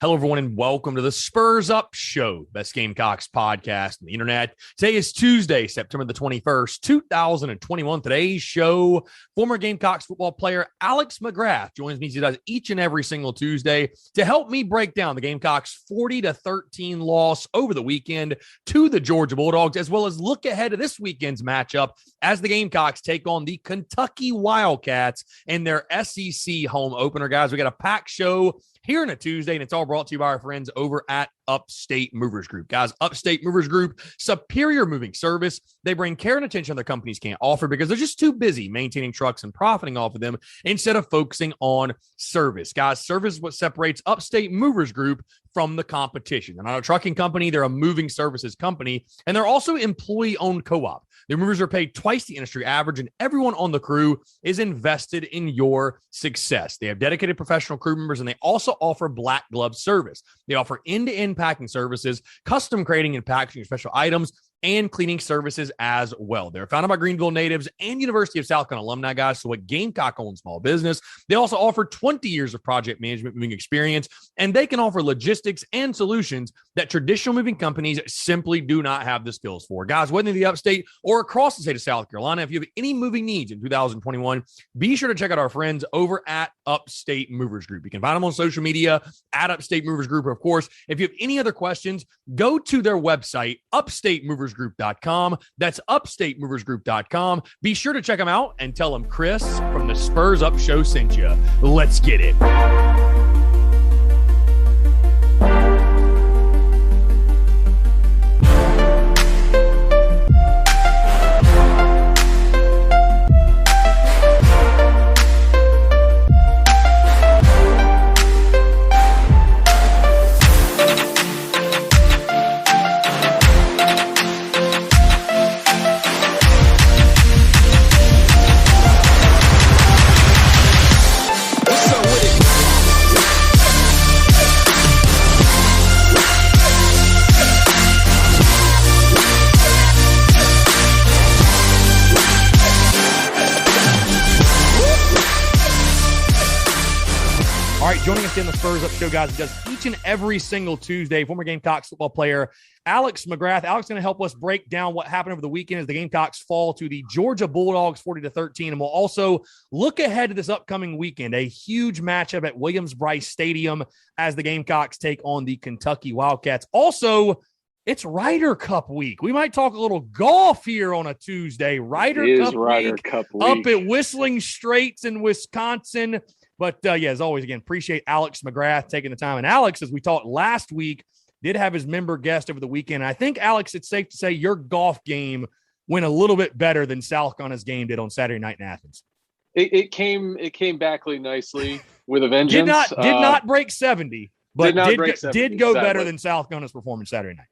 Hello, everyone, and welcome to the Spurs Up Show, best Gamecocks podcast on the internet. Today is Tuesday, September the 21st, 2021. Today's show, former Gamecocks football player Alex McGrath joins me as he does each and every single Tuesday to help me break down the Gamecocks' 40-13 loss over the weekend to the Georgia Bulldogs, as well as look ahead to this weekend's matchup as the Gamecocks take on the Kentucky Wildcats in their SEC home opener. Guys, we got a packed show here on a Tuesday, and it's all brought to you by our friends over at Upstate Movers Group. Guys, Upstate Movers Group, superior moving service. They bring care and attention other companies can't offer because they're just too busy maintaining trucks and profiting off of them instead of focusing on service. Guys, service is what separates Upstate Movers Group from the competition. They're not a trucking company. They're a moving services company, and they're also employee-owned co-op. Their movers are paid twice the industry average, and everyone on the crew is invested in your success. They have dedicated professional crew members, and they also offer black glove service. They offer end-to-end packing services, custom grading and packaging of special items, and cleaning services as well. They're founded by Greenville natives and University of South Carolina alumni, guys, so a Gamecock-owned small business. They also offer 20 years of project management moving experience, and they can offer logistics and solutions that traditional moving companies simply do not have the skills for. Guys, whether in the upstate or across the state of South Carolina, if you have any moving needs in 2021, be sure to check out our friends over at Upstate Movers Group. You can find them on social media at Upstate Movers Group. Of course, if you have any other questions, go to their website, upstatemoversgroup.com. That's upstatemoversgroup.com. Be sure to check them out and tell them Chris from the Spurs Up Show sent you. Let's get it. Joining us in the Spurs Up Show, guys, does each and every single Tuesday, former Gamecocks football player Alex McGrath. Alex is going to help us break down what happened over the weekend as the Gamecocks fall to the Georgia Bulldogs 40-13, and we'll also look ahead to this upcoming weekend, a huge matchup at Williams-Brice Stadium as the Gamecocks take on the Kentucky Wildcats. Also, it's Ryder Cup week. We might talk a little golf here on a Tuesday. Ryder Cup week up at Whistling Straits in Wisconsin. But, as always, again, appreciate Alex McGrath taking the time. And Alex, as we talked last week, did have his member guest over the weekend. I think, Alex, it's safe to say your golf game went a little bit better than South Carolina's game did on Saturday night in Athens. It came back nicely with a vengeance. Did not break 70, but did go better than South Carolina's performance Saturday night.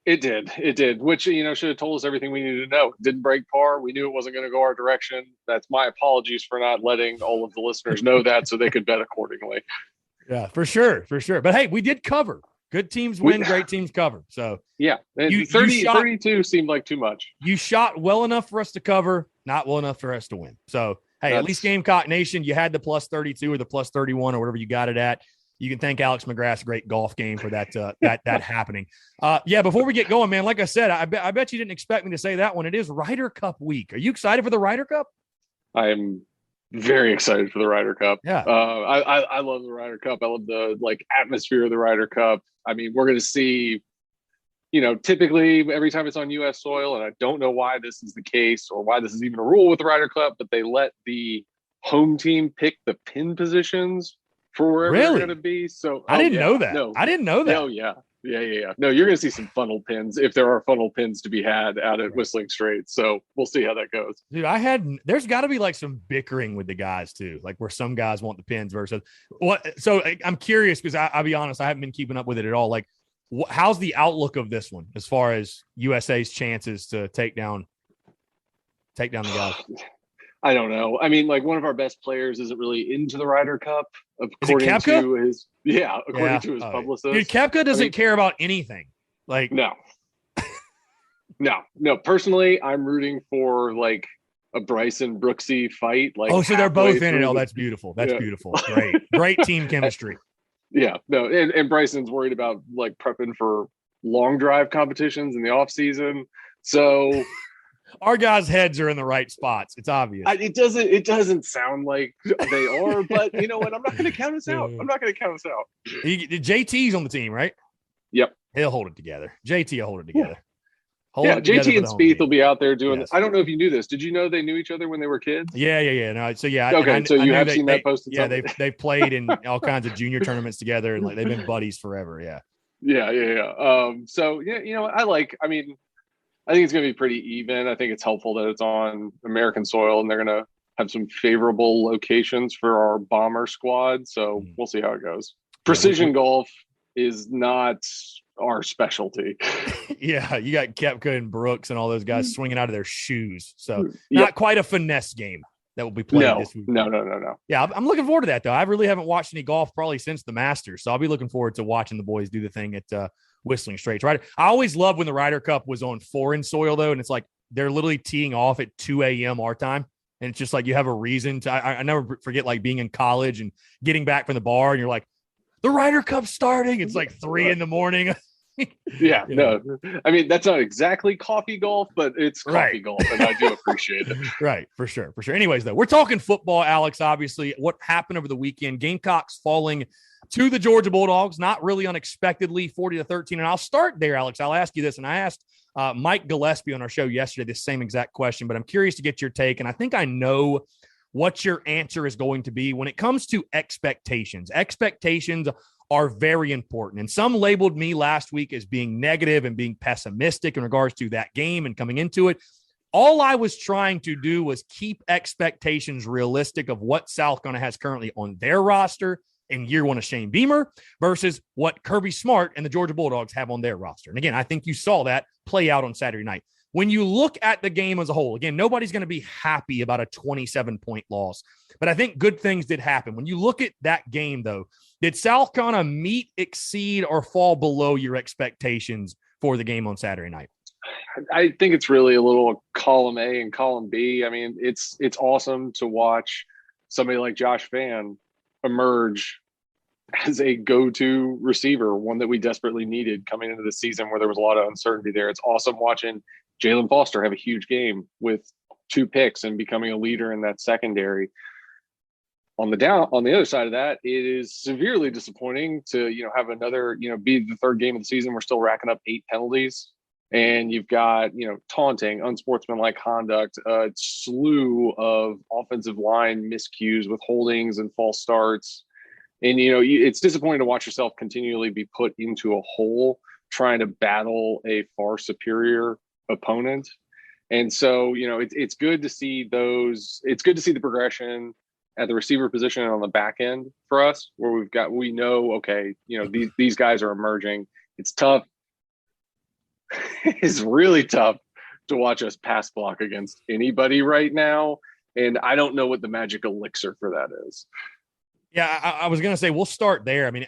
It did, which, should have told us everything we needed to know. Didn't break par. We knew it wasn't going to go our direction. That's my apologies for not letting all of the listeners know that so they could bet accordingly. Yeah, for sure. But, hey, we did cover. Good teams win, great teams cover. So, yeah, 32 seemed like too much. You shot well enough for us to cover, not well enough for us to win. So, hey, at least Gamecock Nation, you had the plus 32 or the plus 31 or whatever you got it at. You can thank Alex McGrath's great golf game for that that happening. Before we get going, man, like I said, I bet you didn't expect me to say that one. It is Ryder Cup week. Are you excited for the Ryder Cup? I am very excited for the Ryder Cup. Yeah. I love the Ryder Cup. I love the atmosphere of the Ryder Cup. I mean, we're going to see, typically every time it's on U.S. soil, and I don't know why this is the case or why this is even a rule with the Ryder Cup, but they let the home team pick the pin positions for wherever they're going to be. So I didn't know that. No. I didn't know that. Oh, yeah. Yeah. No, you're going to see some funnel pins if there are funnel pins to be had out at Whistling Straits. So we'll see how that goes. Dude, there's got to be some bickering with the guys too, where some guys want the pins versus what. So I'm curious because I'll be honest, I haven't been keeping up with it at all. How's the outlook of this one as far as USA's chances to take down the guys? I don't know. I mean, one of our best players isn't really into the Ryder Cup, according to his publicist. Dude, Koepka doesn't care about anything. No. Personally, I'm rooting for a Bryson Brooksy fight. So they're both in it. Oh, that's beautiful. That's beautiful. Great team chemistry. Yeah, no, and Bryson's worried about like prepping for long drive competitions in the off season. So our guys' heads are in the right spots. It's obvious. It doesn't sound like they are, but you know what? I'm not going to count us out. JT's on the team, right? Yep. He'll hold it together. JT will hold it together. JT and Spieth will be out there doing this. I don't know if you knew this. Did you know they knew each other when they were kids? Yeah. No, so yeah. Okay, so you have seen that posted. Yeah, they've played in all kinds of junior tournaments together, and like they've been buddies forever. Yeah. Yeah. So yeah, you know, I think it's going to be pretty even. I think it's helpful that it's on American soil, and they're going to have some favorable locations for our bomber squad. So we'll see how it goes. Precision golf is not our specialty. Yeah, you got Koepka and Brooks and all those guys swinging out of their shoes. So not quite a finesse game that will be played this week. No. Yeah, I'm looking forward to that, though. I really haven't watched any golf probably since the Masters, so I'll be looking forward to watching the boys do the thing at Whistling Straits. Right? I always loved when the Ryder Cup was on foreign soil, though, and it's like they're literally teeing off at 2 a.m. our time, and it's just like you have a reason to. I never forget like being in college and getting back from the bar, and you're like, the Ryder Cup's starting. It's like 3 a.m. Yeah, no. I mean, that's not exactly coffee golf, but it's coffee golf, and I do appreciate it. Right, for sure. Anyways, though, we're talking football, Alex, obviously. What happened over the weekend? Gamecocks falling to the Georgia Bulldogs, not really unexpectedly, 40-13. And I'll start there, Alex. I'll ask you this, and I asked Mike Gillespie on our show yesterday this same exact question, but I'm curious to get your take, and I think I know what your answer is going to be when it comes to expectations. Expectations are very important. And some labeled me last week as being negative and being pessimistic in regards to that game and coming into it. All I was trying to do was keep expectations realistic of what South Carolina has currently on their roster in year one of Shane Beamer versus what Kirby Smart and the Georgia Bulldogs have on their roster. And again, I think you saw that play out on Saturday night. When you look at the game as a whole, again, nobody's going to be happy about a 27-point loss, but I think good things did happen. When you look at that game, though, did South Carolina meet, exceed, or fall below your expectations for the game on Saturday night? I think it's really a little column A and column B. I mean, it's awesome to watch somebody like Josh Vann emerge as a go-to receiver, one that we desperately needed coming into the season where there was a lot of uncertainty there. It's awesome watching Jalen Foster have a huge game with 2 picks and becoming a leader in that secondary. On the other side of that, it is severely disappointing to, have another, be the third game of the season. We're still racking up 8 penalties, and you've got, taunting, unsportsmanlike conduct, a slew of offensive line miscues with holdings and false starts. And, it's disappointing to watch yourself continually be put into a hole trying to battle a far superior opponent. And so, it's good to see it's good to see the progression at the receiver position and on the back end for us, where we know, okay, these guys are emerging. It's tough. It's really tough to watch us pass block against anybody right now. And I don't know what the magic elixir for that is. Yeah, I was going to say, we'll start there. I mean,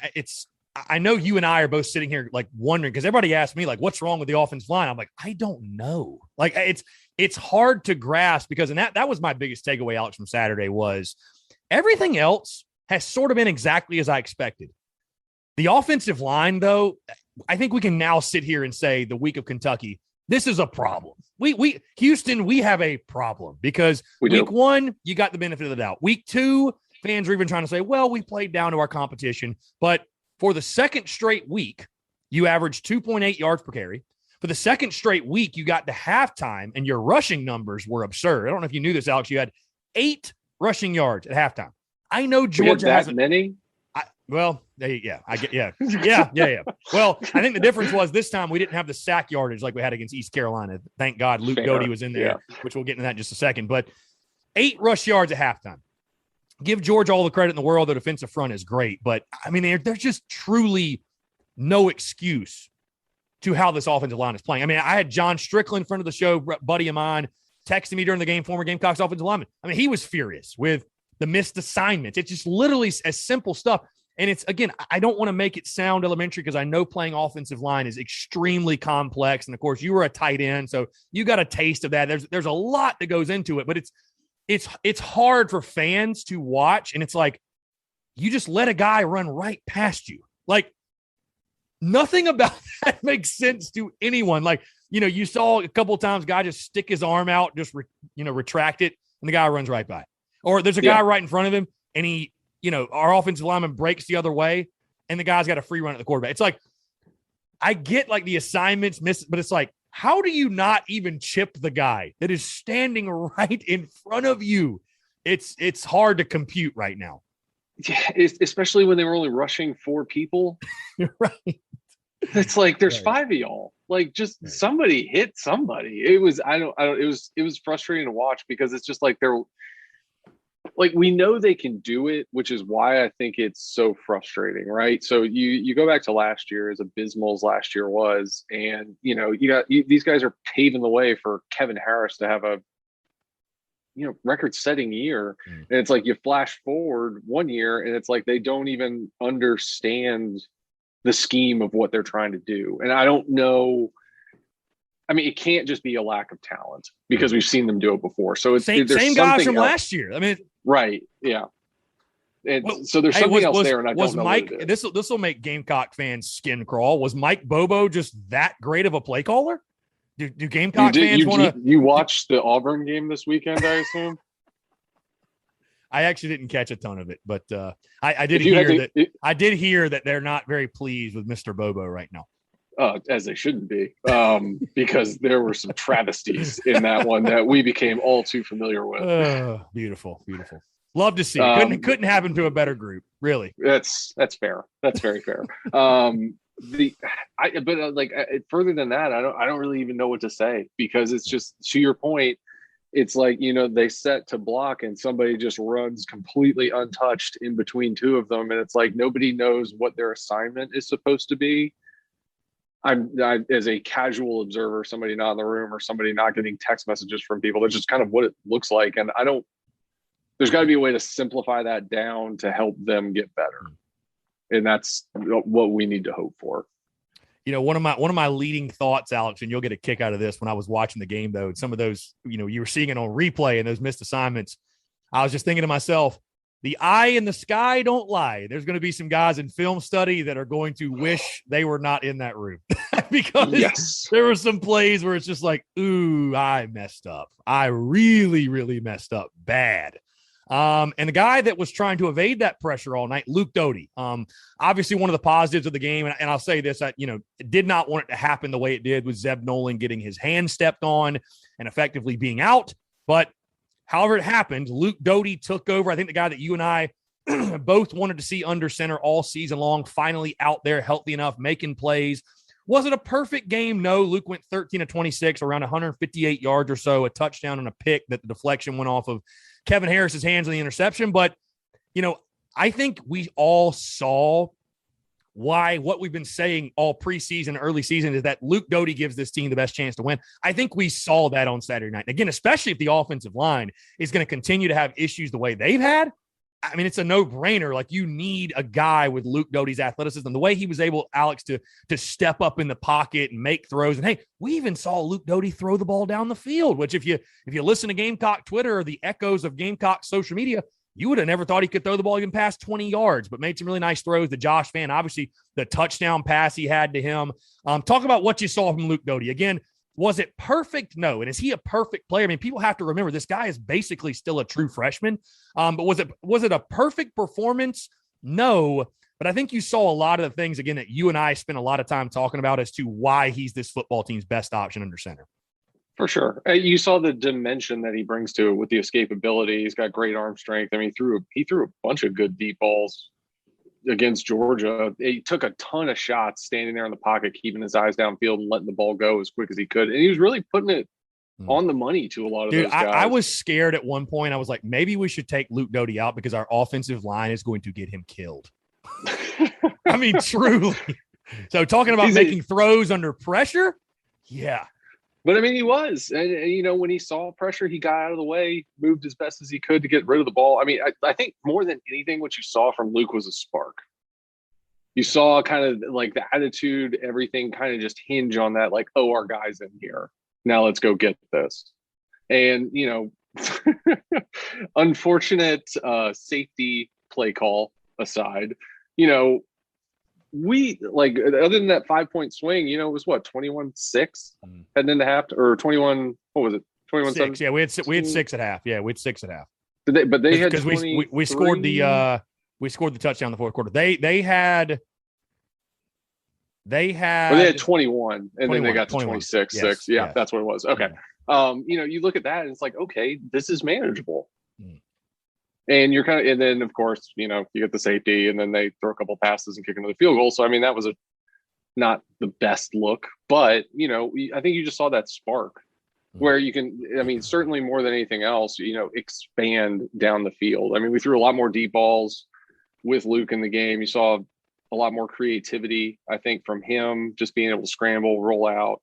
I know you and I are both sitting here like wondering, because everybody asked me like, what's wrong with the offensive line? I'm like, I don't know. Like it's hard to grasp, because, and that was my biggest takeaway, Alex, from Saturday, was everything else has sort of been exactly as I expected. The offensive line, though, I think we can now sit here and say the week of Kentucky, this is a problem. Houston, we have a problem, because week 1, you got the benefit of the doubt. Week 2, fans are even trying to say, well, we played down to our competition. But for the second straight week, you averaged 2.8 yards per carry. For the second straight week, you got to halftime, and your rushing numbers were absurd. I don't know if you knew this, Alex. You had 8 rushing yards at halftime. I know Georgia hasn't many. Well, yeah. Well, I think the difference was this time we didn't have the sack yardage like we had against East Carolina. Thank God Luke Doty was in there, which we'll get into that in just a second. But 8 rush yards at halftime. Give Georgia all the credit in the world. The defensive front is great, but I mean, there's just truly no excuse to how this offensive line is playing. I mean, I had John Strickland, friend of the show, buddy of mine, texting me during the game, former Gamecocks offensive lineman. I mean, he was furious with the missed assignments. It's just literally as simple stuff. And it's, again, I don't want to make it sound elementary, because I know playing offensive line is extremely complex. And of course, you were a tight end, so you got a taste of that. There's a lot that goes into it, but it's hard for fans to watch. And it's like, you just let a guy run right past you. Like, nothing about that makes sense to anyone. Like, you saw a couple of times guy just stick his arm out, just retract it, and the guy runs right by. Or there's a guy right in front of him, and he, our offensive lineman breaks the other way, and the guy's got a free run at the quarterback. It's like, I get like the assignments missed, but it's like, how do you not even chip the guy that is standing right in front of you? It's hard to compute right now. Yeah, especially when they were only rushing 4 people. Right. It's like there's 5 of y'all. Like, just somebody hit somebody. It was it was frustrating to watch, because it's just like they're like, we know they can do it, which is why I think it's so frustrating, right? So you go back to last year, as abysmal as last year was, and these guys are paving the way for Kevin Harris to have a record-setting year. And it's like, you flash forward 1 year, and it's like they don't even understand the scheme of what they're trying to do. And I don't know. I mean, it can't just be a lack of talent, because we've seen them do it before. So it's same guys from last year. I mean, right? Yeah. And so there's something else there, and I don't know. Mike, this will make Gamecock fans skin crawl. Was Mike Bobo just that great of a play caller? Do Gamecock fans want to? You watched the Auburn game this weekend, I assume. I actually didn't catch a ton of it, but I did hear that they're not very pleased with Mr. Bobo right now. As they shouldn't be, because there were some travesties in that one that we became all too familiar with. Beautiful. Love to see. Couldn't happen to a better group, really. That's fair. That's very fair. Further than that, I don't really even know what to say, because it's just, to your point, it's like, they set to block and somebody just runs completely untouched in between 2 of them, and it's like nobody knows what their assignment is supposed to be. I as a casual observer, somebody not in the room or somebody not getting text messages from people, that's just kind of what it looks like. And there's got to be a way to simplify that down to help them get better. And that's what we need to hope for. One of my leading thoughts, Alex, and you'll get a kick out of this, when I was watching the game, though, and some of those, you were seeing it on replay and those missed assignments, I was just thinking to myself, the eye in the sky don't lie. There's going to be some guys in film study that are going to wish they were not in that room, because there were some plays where it's just like, ooh, I messed up. I really, really messed up bad. And the guy that was trying to evade that pressure all night, Luke Doty, obviously one of the positives of the game. And I'll say this, did not want it to happen the way it did, with Zeb Nolan getting his hand stepped on and effectively being out. But however it happened, Luke Doty took over. I think the guy that you and I both wanted to see under center all season long, finally out there, healthy enough, making plays. Was it a perfect game? No. Luke went 13 of 26, around 158 yards or so, a touchdown and a pick that the deflection went off of Kevin Harris's hands on the interception. But, I think we all saw what we've been saying all preseason, early season, is that Luke Doty gives this team the best chance to win. I think we saw that on Saturday night. Again, especially if the offensive line is going to continue to have issues the way they've had. I mean, it's a no-brainer. Like, you need a guy with Luke Doty's athleticism, the way he was able, Alex, to step up in the pocket and make throws. And hey, we even saw Luke Doty throw the ball down the field, which if you listen to Gamecock Twitter or the echoes of Gamecock social media, you would have never thought he could throw the ball even past 20 yards, but made some really nice throws to Josh Fan. Obviously, the touchdown pass he had to him. Talk about what you saw from Luke Doty. Again, was it perfect? No. And is he a perfect player? I mean, people have to remember this guy is basically still a true freshman. But was it a perfect performance? No. But I think you saw a lot of the things, again, that you and I spent a lot of time talking about as to why he's this football team's best option under center. For sure. You saw the dimension that he brings to it with the escapability. He's got great arm strength. I mean, he threw a bunch of good deep balls against Georgia. He took a ton of shots standing there in the pocket, keeping his eyes downfield and letting the ball go as quick as he could. And he was really putting it on the money to a lot of those guys. I was scared at one point. I was like, maybe we should take Luke Doty out because our offensive line is going to get him killed. I mean, truly. So talking about making throws under pressure. Yeah. But I mean, he was, and when he saw pressure, he got out of the way, moved as best as he could to get rid of the ball. I mean, I think more than anything, what you saw from Luke was a spark. You saw kind of like the attitude, everything kind of just hinge on that, like, oh, our guy's in here. Now let's go get this. And, unfortunate safety play call aside, we like other than that 5-point swing, it was what 21-6 heading into half or 21. What was it? 21-7. Yeah, we had 6 at half. Yeah, we had 6 at half. But they had because we scored the touchdown in the fourth quarter. They had 21 and then they got to 26-6. Yes, yeah, yes. that's what it was. Okay. You look at that and it's like, okay, this is manageable. And you're and then of course, you get the safety and then they throw a couple passes and kick another field goal. So, I mean, that was not the best look, but I think you just saw that spark where you can, I mean, certainly more than anything else, expand down the field. I mean, we threw a lot more deep balls with Luke in the game. You saw a lot more creativity, I think, from him, just being able to scramble, roll out,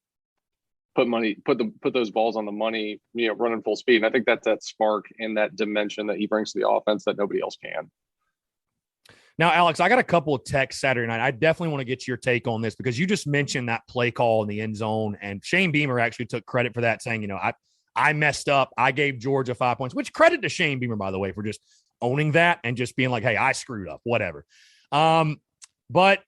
put those balls on the money, running full speed. And I think that's that spark and that dimension that he brings to the offense that nobody else can. Now, Alex, I got a couple of texts Saturday night. I definitely want to get your take on this because you just mentioned that play call in the end zone, and Shane Beamer actually took credit for that, saying, I messed up. I gave Georgia 5 points, which credit to Shane Beamer, by the way, for just owning that and just being like, hey, I screwed up, whatever. But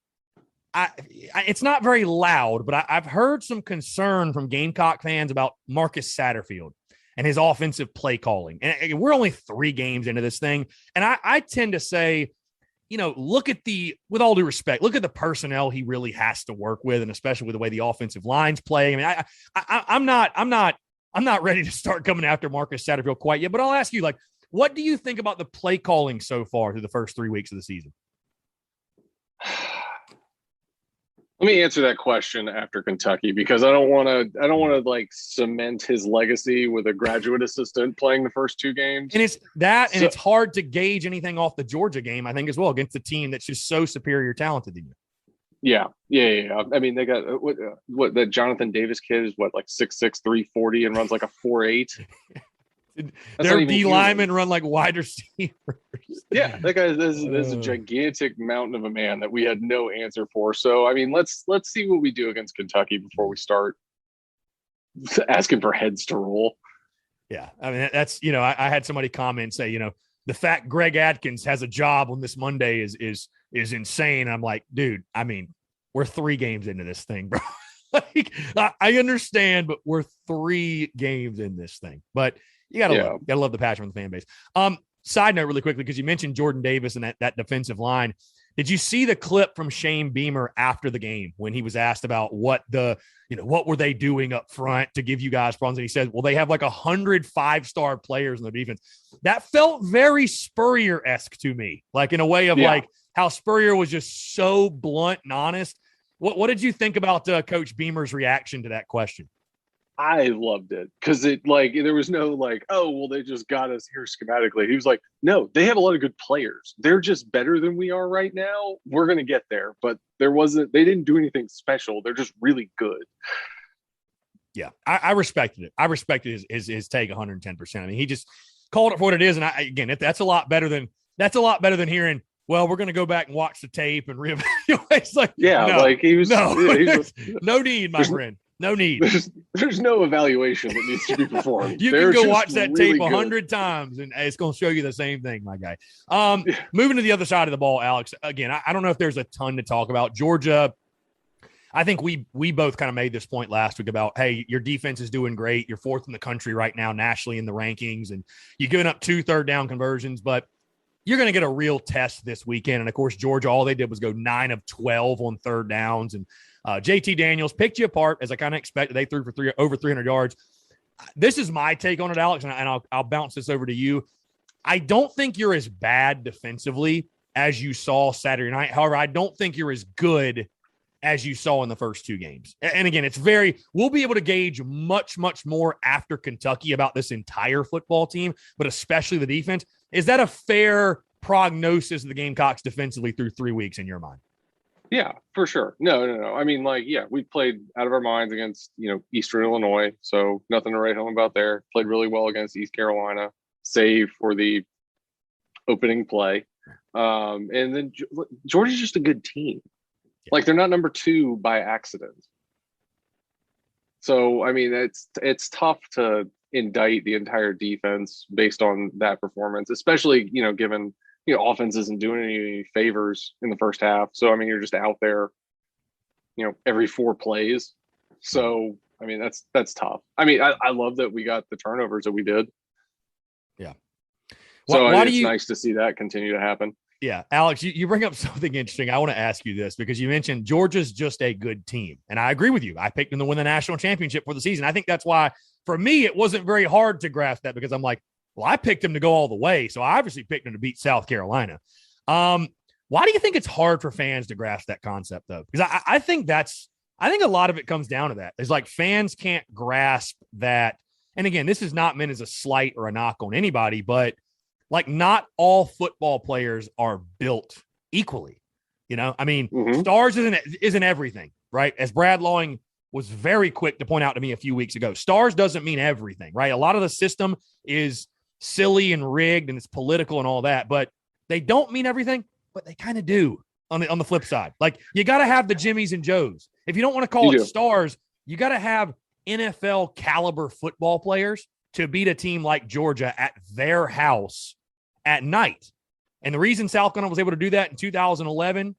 it's not very loud, but I've heard some concern from Gamecock fans about Marcus Satterfield and his offensive play calling. And we're only 3 games into this thing. And I tend to say, look at with all due respect, look at the personnel he really has to work with, and especially with the way the offensive line's play. I mean, I'm not ready to start coming after Marcus Satterfield quite yet, but I'll ask you, what do you think about the play calling so far through the first 3 weeks of the season? Let me answer that question after Kentucky, because I don't want to cement his legacy with a graduate assistant playing the first 2 games. And it's hard to gauge anything off the Georgia game, I think, as well, against a team that's just so superior talented than you. Yeah. I mean, they got what that Jonathan Davis kid is 6'6", 340 and runs like a 4.8. Their D linemen run like wide receivers. Yeah, that guy is a gigantic mountain of a man that we had no answer for. So, I mean, let's see what we do against Kentucky before we start asking for heads to roll. Yeah, I mean, that's I had somebody comment say, the fact Greg Adkins has a job on this Monday is insane. I'm like, dude, I mean, we're 3 games into this thing, bro. I understand, but we're 3 games in this thing. But you gotta love the passion from the fan base. Side note, really quickly, because you mentioned Jordan Davis and that defensive line. Did you see the clip from Shane Beamer after the game when he was asked about what were they doing up front to give you guys problems? And he said, well, they have 100 5-star players in the defense. That felt very Spurrier-esque to me, in a way of how Spurrier was just so blunt and honest. What did you think about Coach Beamer's reaction to that question? I loved it because there was no oh, well, they just got us here schematically. He was like, no, they have a lot of good players. They're just better than we are right now. We're going to get there. But they didn't do anything special. They're just really good. Yeah, I respected it. I respected his take 110%. I mean, he just called it for what it is. And that's a lot better than hearing, well, we're going to go back and watch the tape and reevaluate. It's no need, my friend. No need. There's no evaluation that needs to be performed. You can go watch that tape 100 times, and it's going to show you the same thing, my guy. Moving to the other side of the ball, Alex. Again, I don't know if there's a ton to talk about. Georgia, I think we both kind of made this point last week about, hey, your defense is doing great. You're 4th in the country right now nationally in the rankings, and you're giving up 2 third-down conversions, but you're going to get a real test this weekend. And, of course, Georgia, all they did was go 9 of 12 on third downs, and JT Daniels picked you apart, as I kind of expected. They threw for over 300 yards. This is my take on it, Alex, and I'll bounce this over to you. I don't think you're as bad defensively as you saw Saturday night. However, I don't think you're as good as you saw in the first 2 games. And again, we'll be able to gauge much, much more after Kentucky about this entire football team, but especially the defense. Is that a fair prognosis of the Gamecocks defensively through 3 weeks in your mind? Yeah, for sure. No. I mean, we played out of our minds against, Eastern Illinois. So nothing to write home about there. Played really well against East Carolina, save for the opening play. And then Georgia's just a good team. They're not number 2 by accident. So, I mean, it's tough to indict the entire defense based on that performance, especially, given offense isn't doing any favors in the first half. So, I mean, you're just out there, every 4 plays. So, I mean, that's tough. I mean, I love that we got the turnovers that we did. Yeah. So it's nice to see that continue to happen. Yeah. Alex, you bring up something interesting. I want to ask you this because you mentioned Georgia's just a good team. And I agree with you. I picked them to win the national championship for the season. I think that's why, for me, it wasn't very hard to grasp that because I'm like, well, I picked them to go all the way. So I obviously picked them to beat South Carolina. Why do you think it's hard for fans to grasp that concept, though? Because I think a lot of it comes down to that. It's like fans can't grasp that. And again, this is not meant as a slight or a knock on anybody, but like not all football players are built equally. I mean, stars isn't everything, right? As Brad Lawing was very quick to point out to me a few weeks ago, stars doesn't mean everything, right? A lot of the system is silly and rigged and it's political and all that, but they don't mean everything, but they kind of do on the flip side. Like you got to have the Jimmies and Joes. If you don't want to call it stars, you got to have NFL caliber football players to beat a team like Georgia at their house at night. And the reason South Carolina was able to do that in 2011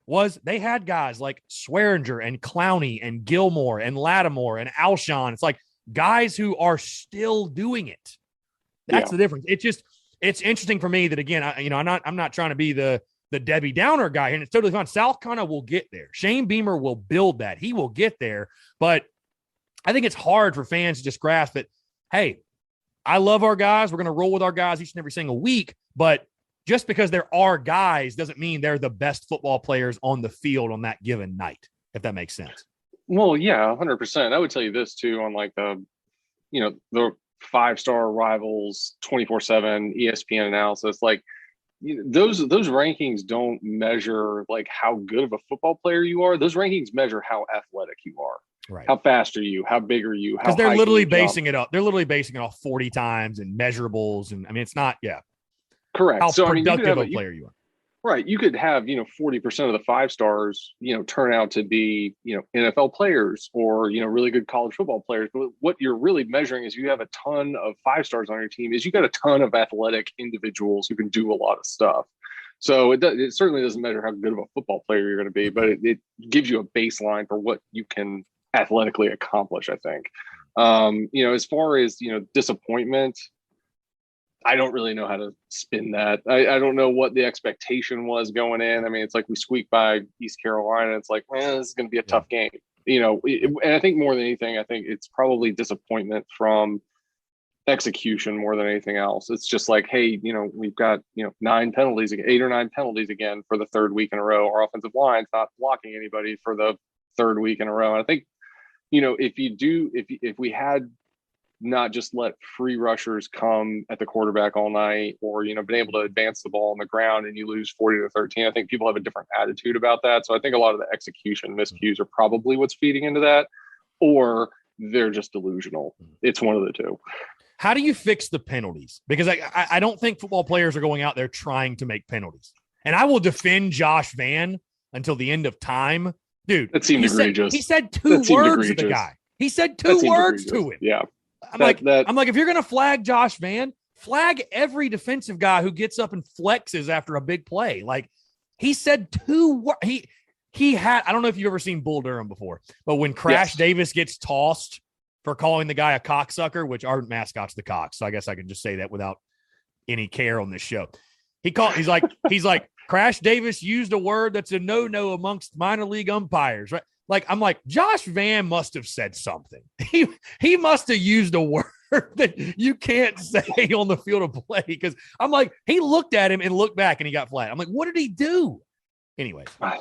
was they had guys like Swearinger and Clowney and Gilmore and Lattimore and Alshon. It's like guys who are still doing it. That's the difference. It's interesting for me that, again, I'm not trying to be the Debbie Downer guy here, and it's totally fine. South Carolina will get there. Shane Beamer will build that. He will get there. But I think it's hard for fans to just grasp that, hey, I love our guys. We're going to roll with our guys each and every single week. But just because there are guys doesn't mean they're the best football players on the field on that given night, if that makes sense. Well, yeah, 100%. I would tell you this, too, on like the 5-star rivals, 24/7 ESPN analysis. Like, those rankings don't measure like how good of a football player you are. Those rankings measure how athletic you are. Right. How fast are you? How big are you? Because they're literally basing it up. They're literally basing it off 40 times and measurables. And I mean, it's not, correct. How productive a player you are. Right. You could have, 40% of the 5 stars, turn out to be, NFL players or, really good college football players. But what you're really measuring is you have a ton of 5 stars on your team is you got a ton of athletic individuals who can do a lot of stuff. So it certainly doesn't measure how good of a football player you're going to be, but it gives you a baseline for what you can athletically accomplish, I think. As far as, disappointment, I don't really know how to spin that. I don't know what the expectation was going in. I mean, it's like we squeaked by East Carolina. It's like, this is going to be a tough game. And I think more than anything, I think it's probably disappointment from execution more than anything else. It's just like, hey, we've got, 9 penalties, 8 or 9 penalties again for the 3rd week in a row. Our offensive line's not blocking anybody for the 3rd week in a row. And I think, if we had not just let free rushers come at the quarterback all night or, been able to advance the ball on the ground and you lose 40-13, I think people have a different attitude about that. So I think a lot of the execution miscues are probably what's feeding into that, or they're just delusional. It's one of the two. How do you fix the penalties? Because I don't think football players are going out there trying to make penalties. And I will defend Josh Vann until the end of time. Dude, that seemed egregious. He said 2 words to the guy. He said 2 words to him. Yeah. I'm like, if you're going to flag Josh Vann, flag every defensive guy who gets up and flexes after a big play. Like he said 2 words. He had, I don't know if you've ever seen Bull Durham before, but when Crash Davis gets tossed for calling the guy a cocksucker, which our mascot's the Cox. So I guess I can just say that without any care on this show. He's like, Crash Davis used a word that's a no-no amongst minor league umpires, right? Like, I'm like, Josh Vann must have said something. He must have used a word that you can't say on the field of play. Because I'm like, he looked at him and looked back and he got flat. I'm like, what did he do? Anyways, I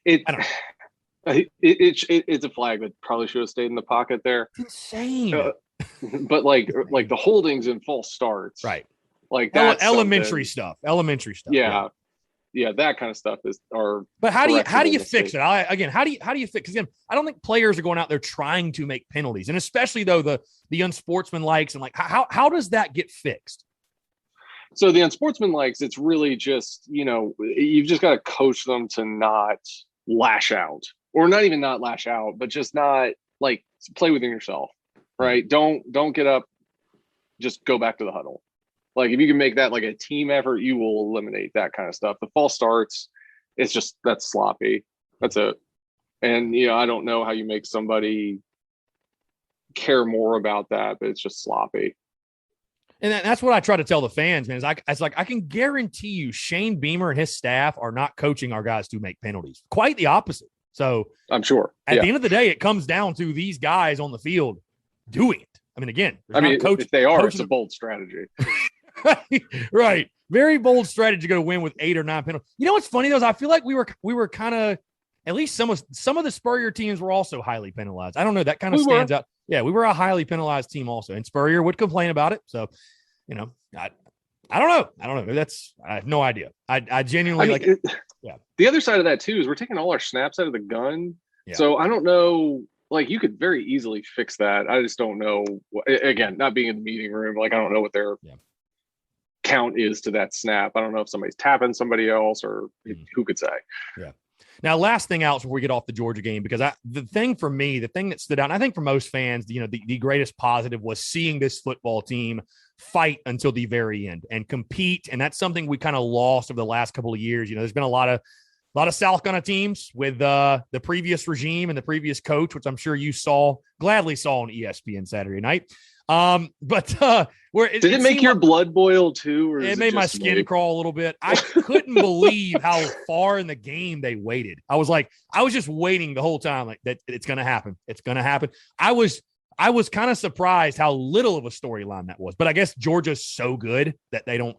don't know. It's a flag that probably should have stayed in the pocket there. It's insane. But like the holdings and false starts, right? Like that's elementary stuff. Yeah, that kind of stuff is. But how do you fix it? How do you fix? Again, I don't think players are going out there trying to make penalties, and especially though the unsportsmanlikes and like how does that get fixed? So the unsportsmanlikes, it's really just you've just got to coach them to not lash out, or not even not lash out, but just not like play within yourself, right? Don't get up, just go back to the huddle. Like if you can make that like a team effort, you will eliminate that kind of stuff. The false starts, that's sloppy. That's it. And I don't know how you make somebody care more about that, but it's just sloppy. And that's what I try to tell the fans, man. It's like I can guarantee you Shane Beamer and his staff are not coaching our guys to make penalties. Quite the opposite. So I'm sure. At the end of the day, it comes down to these guys on the field doing it. I mean, again, if they are, it's a bold strategy. Right. Very bold strategy to go win with 8 or 9 penalties. You know what's funny though is I feel like we were kind of, at least some of the Spurrier teams were also highly penalized. I don't know. That kind of stands out. Yeah, we were a highly penalized team also, and Spurrier would complain about it. So, I don't know. I don't know. I have no idea. I genuinely yeah. The other side of that too is we're taking all our snaps out of the gun. Yeah. So I don't know. Like you could very easily fix that. I just don't know. Again, not being in the meeting room, like I don't know what their count is to that snap. I don't know if somebody's tapping somebody else or who could say. Yeah. Now, last thing out before we get off the Georgia game, because the thing that stood out, and I think for most fans, the greatest positive was seeing this football team fight until the very end and compete. And that's something we kind of lost over the last couple of years. There's been a lot of South Carolina teams with the previous regime and the previous coach, which I'm sure you gladly saw on ESPN Saturday night. Did it make your blood boil too? Or it made my skin crawl a little bit. I couldn't believe how far in the game they waited. I was just waiting the whole time, like that it's going to happen. It's going to happen. I was kind of surprised how little of a storyline that was, but I guess Georgia's so good that they don't,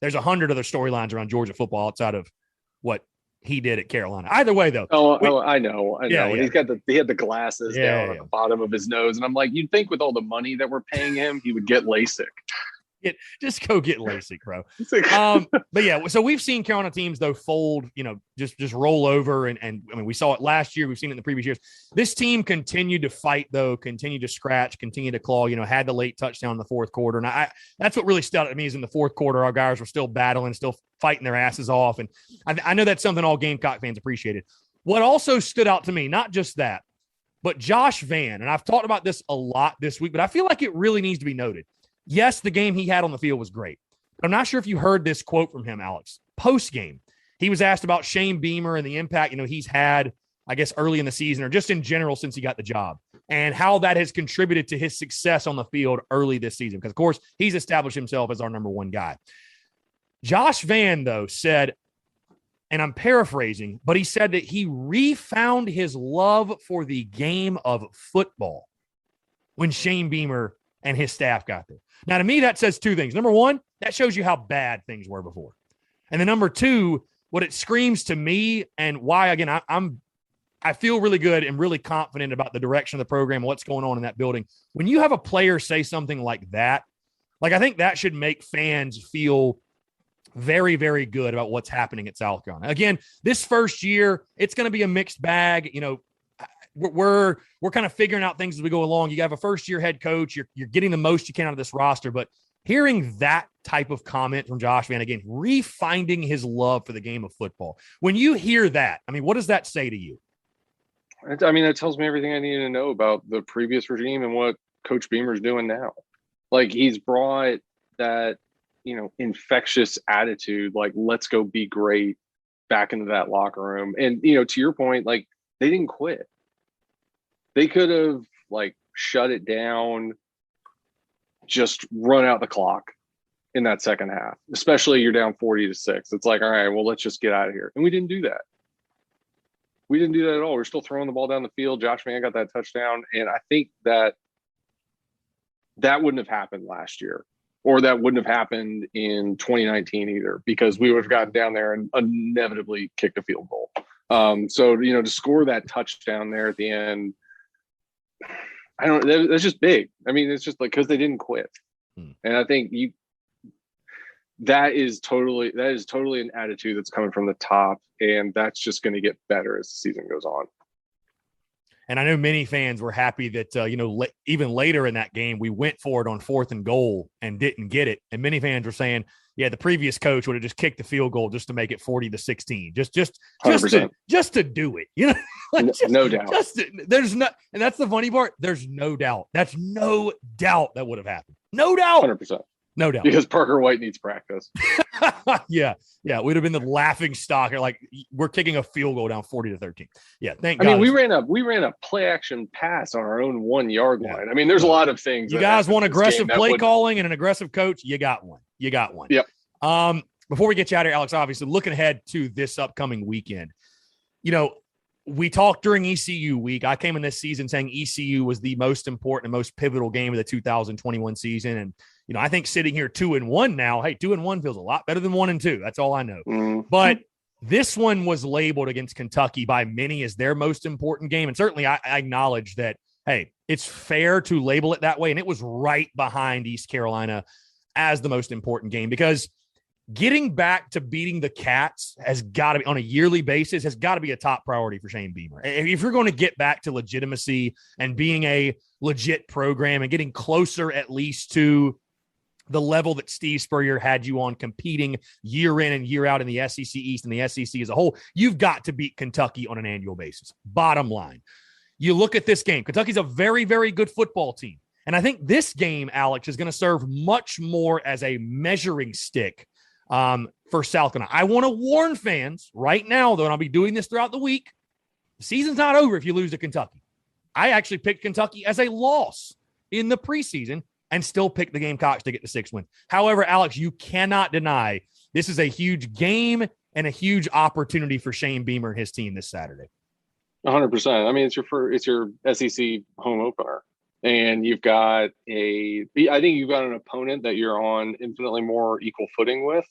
there's 100 other storylines around Georgia football outside of what he did at Carolina. Either way, though. I know. Yeah. He had the glasses down at the bottom of his nose, and I'm like, you'd think with all the money that we're paying him, he would get LASIK. Just go get LASIK, bro. But yeah, so we've seen Carolina teams though fold, just roll over, and we saw it last year. We've seen it in the previous years. This team continued to fight though, continued to scratch, continued to claw. Had the late touchdown in the fourth quarter, and that's what really stood out to me is in the fourth quarter, our guys were still battling, still fighting their asses off, and I know that's something all Gamecock fans appreciated. What also stood out to me, not just that, but Josh Vann, and I've talked about this a lot this week, but I feel like it really needs to be noted. Yes, the game he had on the field was great. But I'm not sure if you heard this quote from him, Alex. Post-game, he was asked about Shane Beamer and the impact, he's had, I guess, early in the season or just in general since he got the job and how that has contributed to his success on the field early this season. Because, of course, he's established himself as our number one guy. Josh Vann, though, said, and I'm paraphrasing, but he said that he refound his love for the game of football when Shane Beamer and his staff got there. Now, to me, that says two things. Number one, that shows you how bad things were before. And then number two, what it screams to me and why, again, I feel really good and really confident about the direction of the program, what's going on in that building. When you have a player say something like that, I think that should make fans feel very, very good about what's happening at South Carolina. Again, this first year, it's going to be a mixed bag. We're kind of figuring out things as we go along. You have a first-year head coach. You're getting the most you can out of this roster. But hearing that type of comment from Josh Vann, again, refinding his love for the game of football. When you hear that, what does that say to you? That tells me everything I need to know about the previous regime and what Coach Beamer's doing now. Like, he's brought that, infectious attitude, like, let's go be great back into that locker room. And, to your point, like, they didn't quit. They could have shut it down, just run out the clock in that second half, especially you're down 40-6. It's like, all right, well, let's just get out of here. And we didn't do that. We didn't do that at all. We're still throwing the ball down the field. Josh Vann got that touchdown. And I think that wouldn't have happened last year, or that wouldn't have happened in 2019 either, because we would have gotten down there and inevitably kicked a field goal. So, to score that touchdown there at the end, that's just big. It's just because they didn't quit. And I think that is totally an attitude that's coming from the top, and that's just going to get better as the season goes on. And I know many fans were happy that, even later in that game, we went for it on 4th and goal and didn't get it. And many fans were saying, yeah, the previous coach would have just kicked the field goal just to make it 40-16, just to do it, no doubt. And that's the funny part. There's no doubt. That's no doubt that would have happened. No doubt. 100%. No doubt. Because Parker White needs practice. Yeah. We'd have been the laughing stock. Like, we're kicking a field goal down 40-13. Yeah. Thank God. I mean, we ran a play action pass on our own 1 yard line. Yeah. I mean, there's a lot of things. You guys want aggressive play calling and an aggressive coach? You got one. Yep. Before we get you out of here, Alex, obviously looking ahead to this upcoming weekend, we talked during ECU week. I came in this season saying ECU was the most important and most pivotal game of the 2021 season. And, I think sitting here 2-1 now, hey, 2-1 feels a lot better than 1-2. That's all I know. Mm-hmm. But this one was labeled against Kentucky by many as their most important game. And certainly I acknowledge that, hey, it's fair to label it that way. And it was right behind East Carolina as the most important game, because getting back to beating the Cats has got to be, on a yearly basis, has got to be a top priority for Shane Beamer. If you're going to get back to legitimacy and being a legit program and getting closer at least to the level that Steve Spurrier had you on, competing year in and year out in the SEC East and the SEC as a whole, you've got to beat Kentucky on an annual basis. Bottom line, you look at this game, Kentucky's a very, very good football team. And I think this game, Alex, is going to serve much more as a measuring stick for South Carolina. I want to warn fans right now, though, and I'll be doing this throughout the week. The season's not over if you lose to Kentucky. I actually picked Kentucky as a loss in the preseason and still picked the Gamecocks to get the 6th win. However, Alex, you cannot deny this is a huge game and a huge opportunity for Shane Beamer and his team this Saturday. 100%. I mean, it's your SEC home opener. And you've got I think you've got an opponent that you're on infinitely more equal footing with,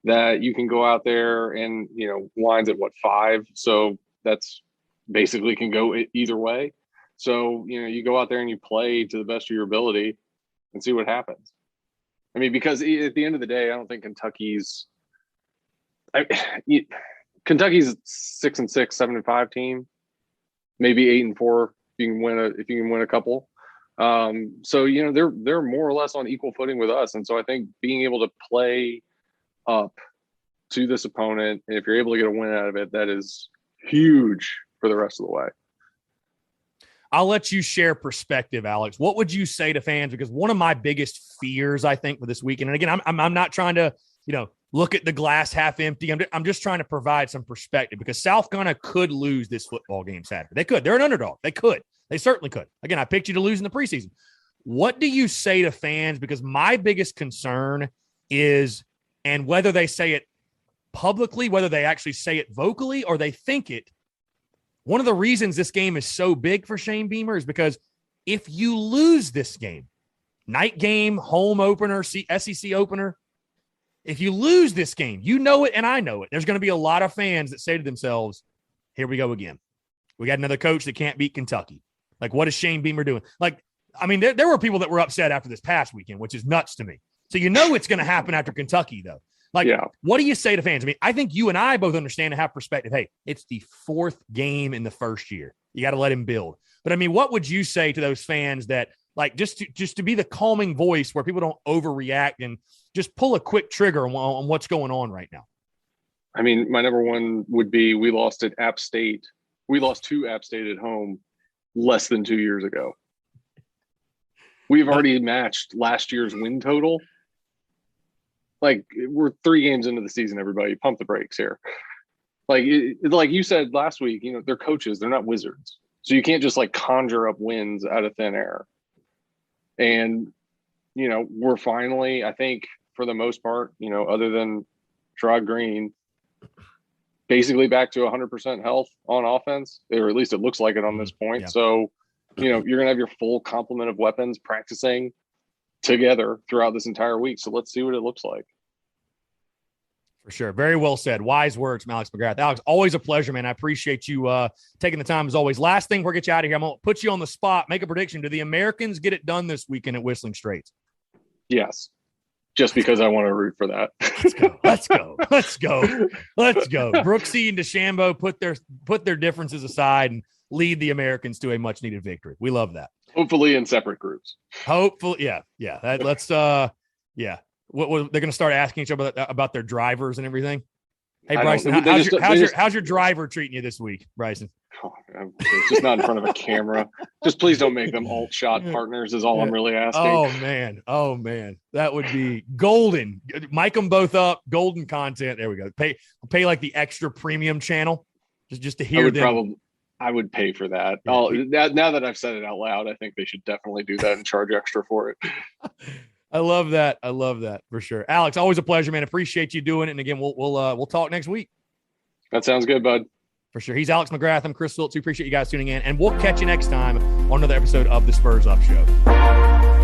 that you can go out there and, lines at 5. So that's basically can go either way. So, you go out there and you play to the best of your ability and see what happens. I mean, because at the end of the day, I don't think Kentucky's 6-6, 7-5 team, maybe 8-4 if you can win a couple. So they're more or less on equal footing with us, and so I think being able to play up to this opponent, and if you're able to get a win out of it, that is huge for the rest of the way. I'll let you share perspective, Alex. What would you say to fans? Because one of my biggest fears, I think, for this weekend, and again, I'm not trying to look at the glass half empty. I'm just trying to provide some perspective, because South Carolina could lose this football game Saturday. They could. They're an underdog. They could. They certainly could. Again, I picked you to lose in the preseason. What do you say to fans? Because my biggest concern is, and whether they say it publicly, whether they actually say it vocally, or they think it, one of the reasons this game is so big for Shane Beamer is because if you lose this game, night game, home opener, SEC opener, if you lose this game, you know it and I know it. There's going to be a lot of fans that say to themselves, here we go again. We got another coach that can't beat Kentucky. Like, what is Shane Beamer doing? Like, I mean, there were people that were upset after this past weekend, which is nuts to me. So it's going to happen after Kentucky, though. Like, What do you say to fans? I mean, I think you and I both understand and have perspective. Hey, it's the 4th game in the first year. You got to let him build. But I mean, what would you say to those fans that, like, just to be the calming voice where people don't overreact and just pull a quick trigger on what's going on right now? I mean, my number one would be we lost at App State. We lost to App State at home less than 2 years ago. We've already matched last year's win total. Like, we're 3 games into the season, everybody. Pump the brakes here. Like you said last week, they're coaches. They're not wizards. So you can't just, conjure up wins out of thin air. And, we're finally, I think, for the most part, other than Sherrod Green, basically back to 100% health on offense, or at least it looks like it on this point. Yeah. So, you're going to have your full complement of weapons practicing together throughout this entire week. So let's see what it looks like. For sure. Very well said. Wise words from Alex McGrath. Alex, always a pleasure, man. I appreciate you taking the time as always. Last thing, we'll get you out of here. I'm going to put you on the spot. Make a prediction. Do the Americans get it done this weekend at Whistling Straits? Yes. Just because I want to root for that. Let's go. Brooksy and DeChambeau put their differences aside and lead the Americans to a much needed victory. We love that. Hopefully in separate groups. Hopefully. Yeah. Let's they're going to start asking each other about their drivers and everything. Hey, Bryson, how's your driver treating you this week, Bryson? Oh, it's just not in front of a camera. Just please don't make them alt shot partners is all I'm really asking. Oh man. That would be golden. Mic them both up. Golden content. There we go. Pay like the extra premium channel just to hear them. I would pay for that. Now that I've said it out loud, I think they should definitely do that and charge extra for it. I love that for sure. Alex, always a pleasure, man. Appreciate you doing it. And again, we'll talk next week. That sounds good, bud. For sure. He's Alex McGrath. I'm Chris Phillips. We appreciate you guys tuning in, and we'll catch you next time on another episode of the Spurs Up Show.